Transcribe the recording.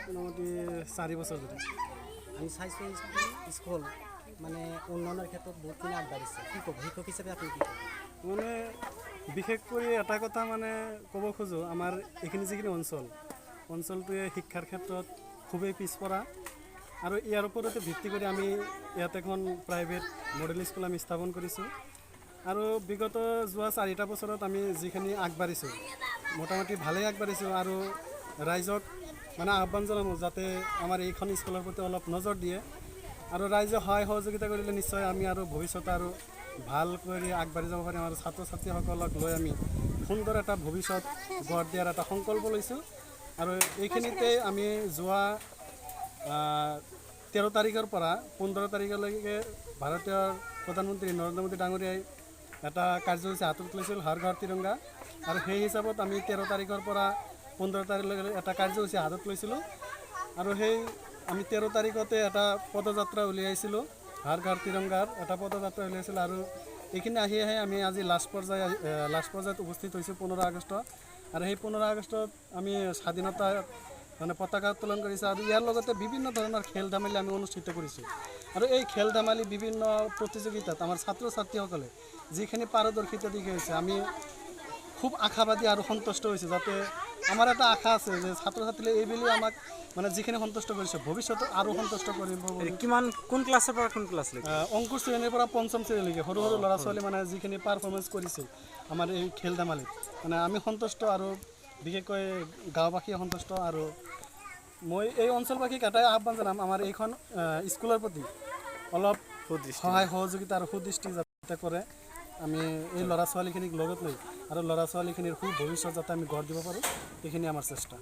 মোটামুটি 4 বছৰ ধৰি। আমি চাইছোঁ স্কুল মানে উন্নয়নৰ ক্ষেত্ৰত বহুতখিনি আগবাঢ়িছে। কি ক'ব শিক্ষক হিচাপে আপুনি কি ক'ব? মানে বিশেষকৈ এটা কথা মানে ক'ব খোজোঁ, আমাৰ এইখিনি যিখিনি অঞ্চলটোৱে শিক্ষাৰ ক্ষেত্ৰত খুবেই পিছপৰা আৰু ইয়াৰ ওপৰতে ভিত্তি কৰি আমি ইয়াত এখন প্ৰাইভেট মডেল স্কুল আমি স্থাপন কৰিছোঁ আৰু বিগত যোৱা 4টা বছৰত আমি যিখিনি আগবাঢ়িছোঁ মোটামুটি ভালেই আগবাঢ়িছোঁ আৰু ৰাইজক মানে আহ্বান জনাম যাতে আমাৰ এইখন স্কুলৰ প্ৰতি অলপ নজৰ দিয়ে আৰু ৰাইজে সহায় সহযোগিতা কৰিলে নিশ্চয় আমি আৰু ভৱিষ্যতে আৰু ভাল কৰি আগবাঢ়ি যাব পাৰিম আৰু ছাত্ৰ ছাত্ৰীসকলক লৈ আমি সুন্দৰ এটা ভৱিষ্যত গঢ় দিয়াৰ এটা সংকল্প লৈছোঁ আৰু এইখিনিতে আমি যোৱা 13 তাৰিখৰ পৰা 15 তাৰিখলৈকে ভাৰতীয় প্ৰধানমন্ত্ৰী নৰেন্দ্ৰ মোদী ডাঙৰীয়াই এটা কাৰ্যসূচী হাতত লৈছিল হৰ ঘৰ তিৰংগা আৰু সেই হিচাপত আমি 13 তাৰিখৰ পৰা 15 তাৰিখলৈকে এটা কাৰ্যসূচী হাতত লৈছিলোঁ আৰু সেই আমি 13 তাৰিখতে এটা পদযাত্ৰা উলিয়াইছিলোঁ হৰ ঘৰ তিৰংগাৰ এটা পদযাত্ৰা উলিয়াইছিলোঁ আৰু এইখিনি আহি আমি আজি লাষ্ট পৰ্যায়ত উপস্থিত হৈছোঁ 15 আগষ্ট আৰু সেই 15 আগষ্টত আমি স্বাধীনতা মানে পতাকা উত্তোলন কৰিছোঁ আৰু ইয়াৰ লগতে বিভিন্ন ধৰণৰ খেল ধেমালি আমি অনুষ্ঠিত কৰিছোঁ আৰু এই খেল ধেমালি বিভিন্ন প্ৰতিযোগিতাত আমাৰ ছাত্ৰ ছাত্ৰীসকলে যিখিনি পাৰদৰ্শিতা দেখুৱাইছে আমি খুব আশাবাদী আৰু সন্তুষ্ট হৈছোঁ যাতে আমাৰ এটা আশা আছে যে ছাত্ৰ ছাত্ৰীয়ে এইবুলি আমাক মানে যিখিনি সন্তুষ্ট কৰিছে ভৱিষ্যতে আৰু সন্তুষ্ট কৰিব। কিমান কোন ক্লাছৰ পৰা কোন ক্লাছলৈকে? অংকুৰ শ্ৰেণীৰ পৰা 5ম শ্ৰেণীলৈকে সৰু সৰু ল'ৰা ছোৱালী মানে যিখিনি পাৰফৰ্মেঞ্চ কৰিছে আমাৰ এই খেল ধেমালিত মানে আমি সন্তুষ্ট আৰু বিশেষকৈ গাঁওবাসীয়ে সন্তুষ্ট আৰু মই এই অঞ্চলবাসীক এটাই আহ্বান জনাম আমাৰ এইখন স্কুলৰ প্ৰতি অলপ সহায় সহযোগিতা আৰু সুদৃষ্টি যাতে কৰে আমি এই ল'ৰা ছোৱালীখিনিক লগত লৈ আৰু ল'ৰা ছোৱালীখিনিৰ সু ভৱিষ্যত যাতে আমি গঢ় দিব পাৰোঁ এইখিনি আমাৰ চেষ্টা।